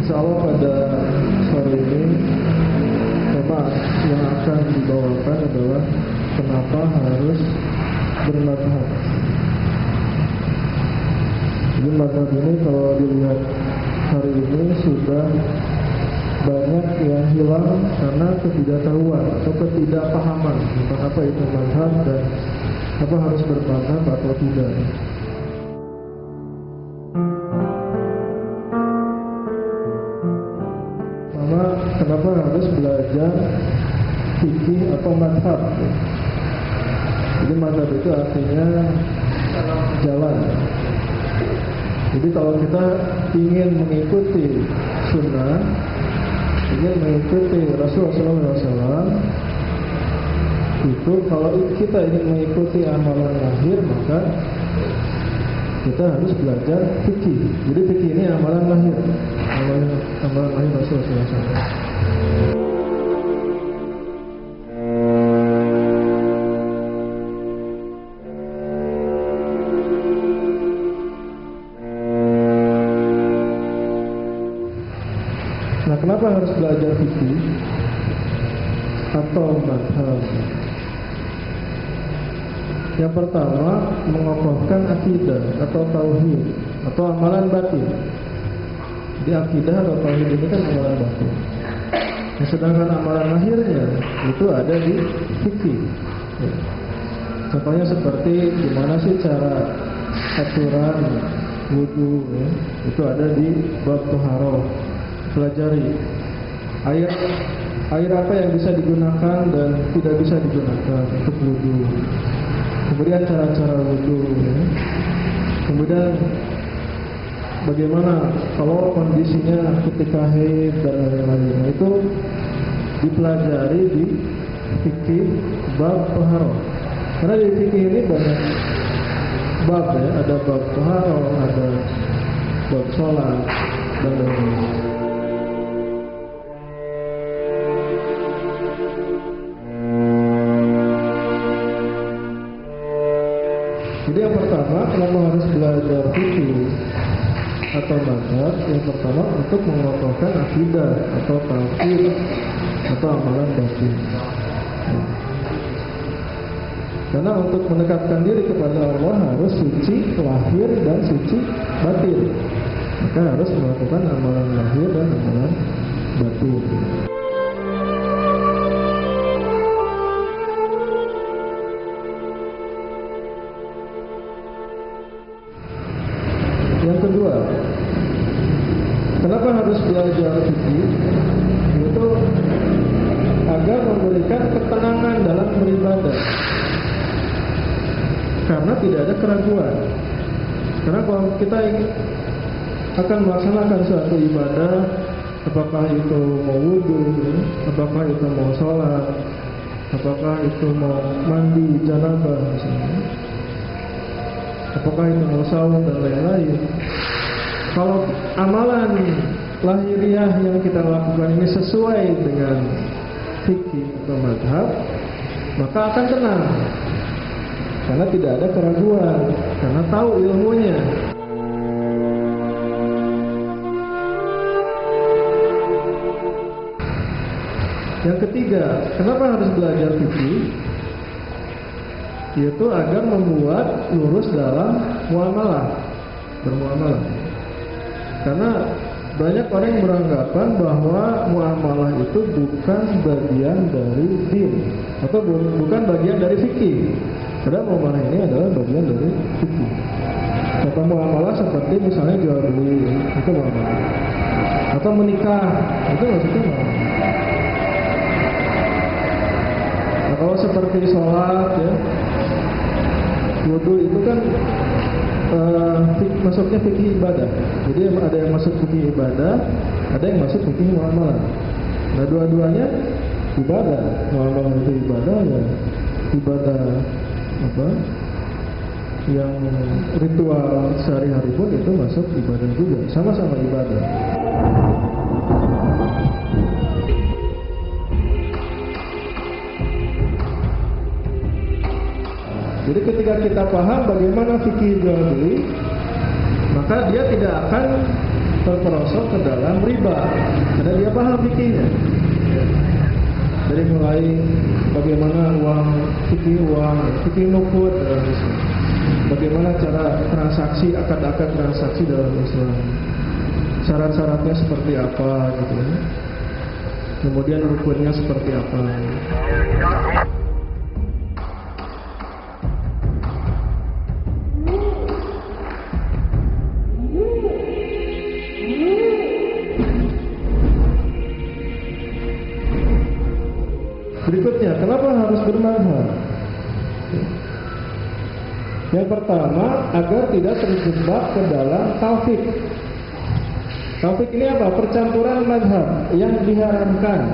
Insya Allah pada sore ini tema yang akan dibawakan adalah kenapa harus bermadhab. Jadi madhab ini kalau dilihat hari ini sudah banyak yang hilang karena ketidaktahuan atau ketidakpahaman tentang apa itu madhab dan apa harus bermadhab atau tidak. Kenapa harus belajar fikih atau madhab? Jadi madhab itu artinya jalan. Jadi kalau kita ingin mengikuti sunnah, ingin mengikuti Rasulullah SAW, itu kalau kita ingin mengikuti amalan lahir, maka kita harus belajar fikih. Jadi fikih ini amalan lahir, amalan lahir Rasulullah SAW. Nah, kenapa harus belajar fikih atau madhab? Yang pertama, mengokohkan akidah atau tauhid atau amalan batin. Di akidah atau tauhid ini kan amalan batin. Nah, sedangkan amalan lahirnya itu ada di fikih. Ya. Contohnya seperti gimana sih cara aturan wudu, ya. Itu ada di bab taharah. Pelajari air apa yang bisa digunakan dan tidak bisa digunakan untuk wudu. Kemudian cara-cara wudu, ya. Kemudian bagaimana kalau kondisinya ketika haid dan lain-lain, itu dipelajari di fikih bab taharah. Karena di fikih ini banyak bab, ya, ada bab taharah, ada bab sholat dan lain-lain. Jadi yang pertama, kenapa harus belajar fikih atau madhab? Yang pertama, untuk mengokohkan akidah atau tauhid atau amalan batin. Karena untuk mendekatkan diri kepada Allah harus suci lahir dan suci batin. Maka harus melakukan amalan lahir dan amalan batin. Yang kedua, kenapa harus belajar fikih? Itu agar memberikan ketenangan dalam beribadah. Karena tidak ada keraguan. Karena kalau kita akan melaksanakan suatu ibadah, apakah itu mau wudu, apakah itu mau sholat, apakah itu mau mandi janabah misalnya, apakah itu mau saum dan lain-lain. Kalau amalan lahiriah yang kita lakukan ini sesuai dengan fikih atau madhab, maka akan tenang. Karena tidak ada keraguan, karena tahu ilmunya. Yang ketiga, kenapa harus belajar fikih? Yaitu agar membuat lurus dalam muamalah, bermuamalah. Karena banyak orang yang beranggapan bahwa muamalah itu bukan bagian dari din atau bukan bagian dari fikih. Padahal muamalah ini adalah bagian dari fikih. Contoh muamalah seperti misalnya jual beli, itu muamalah. Atau menikah, itu maksudnya muamalah. Nah, kalau seperti sholat, ya, wudu itu kan masuknya fikih ibadah. Jadi ada yang masuk fikih ibadah, ada yang masuk fikih muamalah. Nah, dua-duanya ibadah. Muamalah itu ibadah, ya ibadah apa? Yang ritual sehari-hari pun itu masuk ibadah juga, sama-sama ibadah. Jadi ketika kita paham bagaimana fikih jual beli, maka dia tidak akan terperosok ke dalam riba, karena dia paham fikihnya. Dari mulai bagaimana fikih nukut dalam Islam, bagaimana cara transaksi, akad-akad transaksi dalam Islam, syarat-syaratnya seperti apa gitu, kemudian rukunnya seperti apa. Berikutnya, kenapa harus bermadhab? Yang pertama, agar tidak terjebak ke dalam taufik. Taufik ini apa? Percampuran madhab yang diharamkan.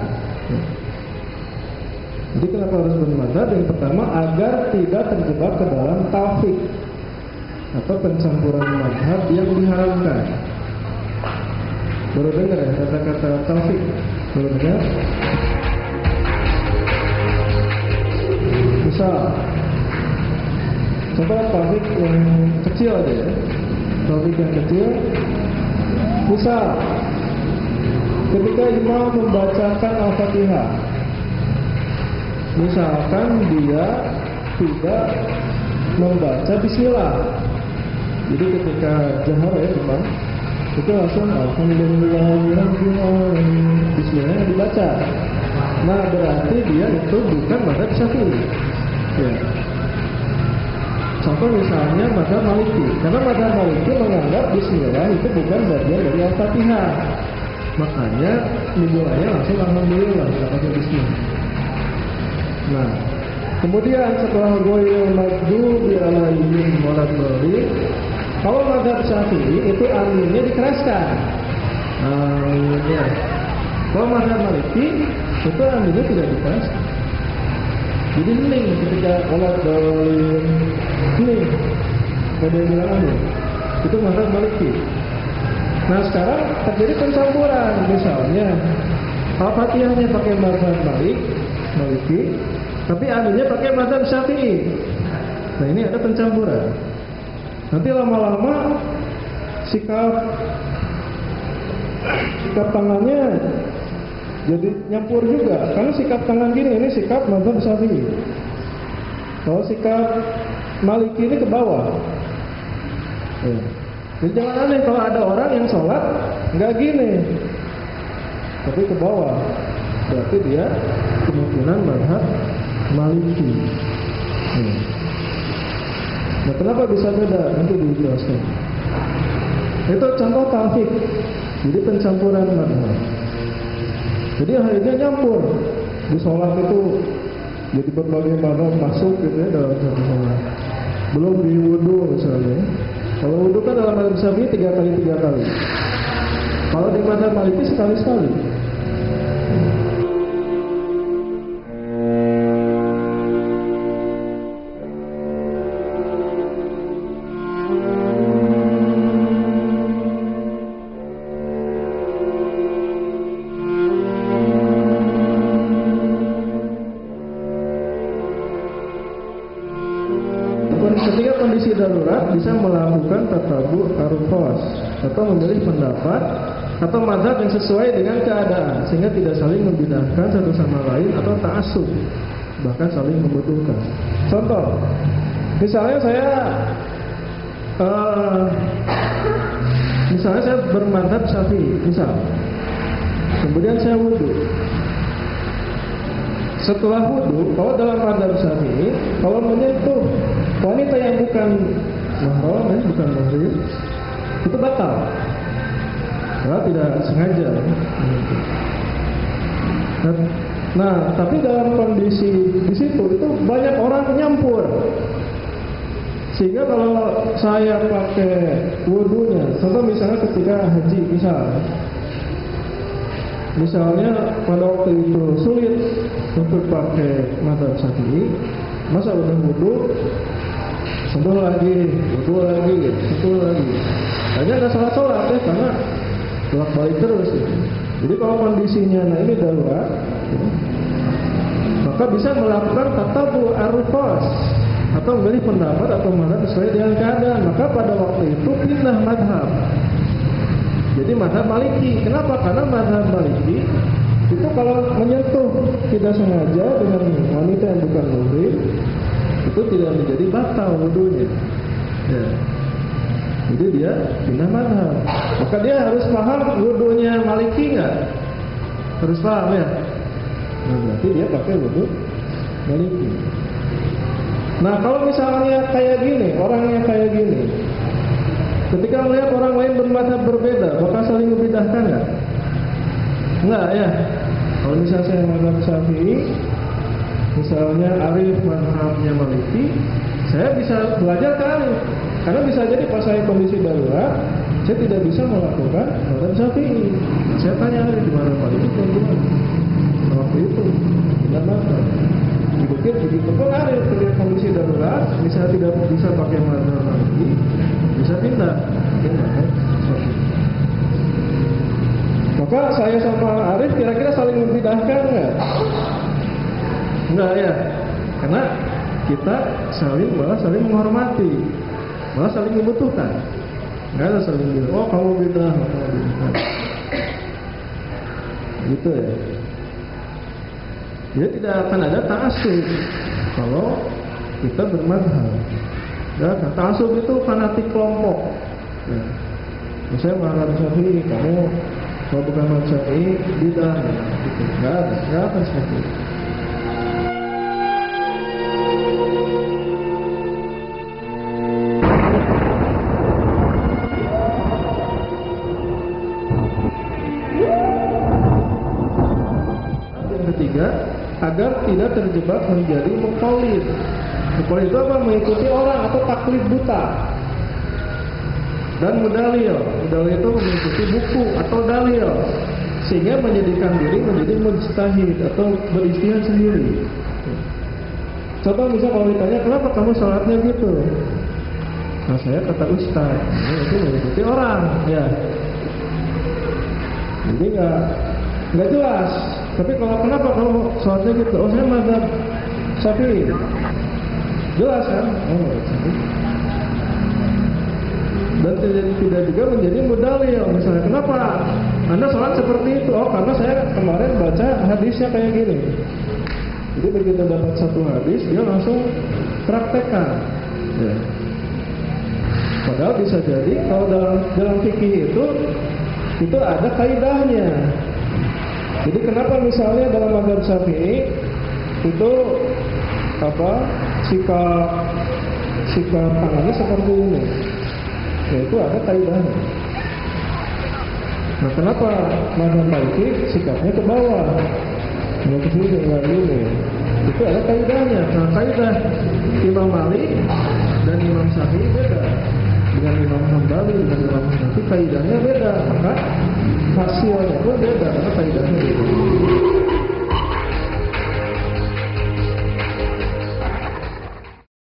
Jadi kenapa harus bermadhab? Yang pertama, agar tidak terjebak ke dalam taufik atau pencampuran madhab yang diharamkan. Baru dengar ya kata-kata taufik? Baru dengar? Misal, coba taufik yang kecil aja ya. Taufik yang kecil. Misal, ketika imam membacakan Al-Fatihah, misalkan dia tidak membaca Bismillah. Jadi ketika jahar ya imam, itu langsung Alhamdulillahirrahmanirrahim, Bismillahnya dibaca. Nah berarti dia itu bukan mazhab Syafi'i. Ya. Contoh misalnya mazhab Maliki, karena mazhab Maliki menganggap Bismillah itu bukan bagian dari Al-Fatihah, makanya dimulainya langsung Alhamdulillah, tidak pakai Bismillah. Nah, kemudian setelah ghairil maghdubi alaihim waladdallin, kalau mazhab Syafi'i itu aminnya dikeraskan. Aminnya. Kalau mazhab Maliki itu aminnya tidak dikeraskan. Jadi hening ketika waladdallin, hening. Ada yang bilang amin. Itu mazhab Maliki. Nah sekarang terjadi pencampuran, misalnya Al-Fatihahnya pakai mazhab Maliki, tapi aminnya pakai mazhab Syafi'i. Nah ini ada pencampuran. Nanti lama-lama sikap tangannya jadi nyampur juga, karena sikap tangan gini ini sikap mazhab Syafi'i. Kalau sikap Maliki ini ke bawah. Ya. Jadi jangan aneh kalau ada orang yang sholat nggak gini, tapi ke bawah. Berarti dia kemungkinan mazhab Maliki. Ya. Nah, kenapa bisa beda? Nanti dijelaskan. Itu contoh taufik. Jadi pencampuran mazhab. Jadi akhirnya nyampur di sholat itu, jadi berbagai mazhab masuk gitu ya dalam satu sholat. Belum di wudu misalnya. Kalau wudu kan dalam mazhab Syafi'i 3 kali. Kalau di mazhab Maliki sekali. Ketika kondisi darurat bisa melakukan tatabu arufos atau memilih pendapat atau mazhab yang sesuai dengan keadaan sehingga tidak saling membidahkan satu sama lain atau ta'assub, bahkan saling membutuhkan. Contoh, misalnya saya bermazhab Syafi'i, misal, kemudian saya wudu. Setelah wudu, kalau dalam mazhab Syafi'i, kalau menyentuh wanita yang bukan mahram, bukan muhrim, itu batal. Kalau tidak sengaja. Nah, tapi dalam kondisi di situ itu banyak orang nyampur. Sehingga kalau saya pakai wudunya, contoh misalnya ketika haji, misalnya pada waktu itu sulit untuk pakai mazhab Syafi'i, masa udah wudu, sentuh lagi, hanya nggak sholat ya, karena bolak balik terus ya. Jadi kalau kondisinya ini darurat, ya, maka bisa melakukan tatabu arufos atau memilih pendapat atau mazhab sesuai dengan keadaan. Maka pada waktu itu pindah mazhab. jadi mazhab Maliki. Kenapa? Karena mazhab Maliki itu kalau menyentuh tidak sengaja dengan wanita yang bukan muhrim itu tidak menjadi batal wudunya. Ya. Jadi dia pindah mazhab. Maka dia harus paham wudunya Maliki nggak? Harus paham ya. Nah, berarti dia pakai wudu Maliki. Nah, kalau misalnya kayak gini, orangnya kayak gini, ketika melihat orang lain bermazhab berbeda, bakal saling membedahkan nggak? Enggak ya. Kalau misalnya saya mazhab Syafi'i, misalnya Arif mazhabnya Maliki, saya bisa belajar ke Arif. Karena bisa jadi pas saya kondisi darurat, saya tidak bisa melakukan mazhab Syafi'i. Saya tanya Arif di mana Maliki dan gimana? Waktu itu tidak mazhab. Begitu pun Arif ketika kondisi darurat, misalnya tidak bisa pakai mazhab Maliki, bisa pindah mazhab Syafi'i. Maka saya sama Arif kira-kira saling membedahkan nggak? Enggak ya, karena kita malah saling menghormati, malah saling membutuhkan. Nggak ada saling bilang, oh kamu beda, kamu beda. Gitu ya. Jadi tidak akan ada ta'assub kalau kita bermazhab. Ya, ta'assub itu fanatik kelompok. Ya. Misalnya mazhab Syafi'i, kamu kalau bukan mazhab Syafi'i bidah, gitu. Nggak akan seperti itu. Agar tidak terjebak menjadi muqallid. Muqallid itu apa? Mengikuti orang atau taklid buta. Dan mudalil. Mudalil itu mengikuti buku atau dalil, sehingga menjadikan diri menjadi mujtahid atau beristihad sendiri. Contoh misal kalau ditanya, kenapa kamu sholatnya gitu? Nah, saya kata ustaz, itu mengikuti orang, ya. Jadi nggak jelas. Tapi kalau kenapa kalau sholatnya gitu? Oh, saya mazhab Syafi'i. Jelas kan? Oh, dan tidak juga menjadi mudalil. Misalnya, kenapa Anda sholat seperti itu? Oh, karena saya kemarin baca hadisnya kayak gini. Jadi begitu dapat satu hadis, dia langsung praktekkan. Ya. Padahal bisa jadi kalau dalam fikih itu ada kaidahnya. Jadi kenapa misalnya dalam mazhab Syafi'i itu sikap tangannya seperti ini, yaitu ada kaidahnya. Nah, kenapa mazhab Maliki sikapnya ke bawah, nggak ke sini, nggak gini? Itu ada kaidahnya. Nah, kaidah Imam Malik dan Imam Syafi'i beda dengan Imam Hambali, dengan Imam Hanafi, kaidahnya beda. Maka hasilnya pun beda karena kaidahnya beda.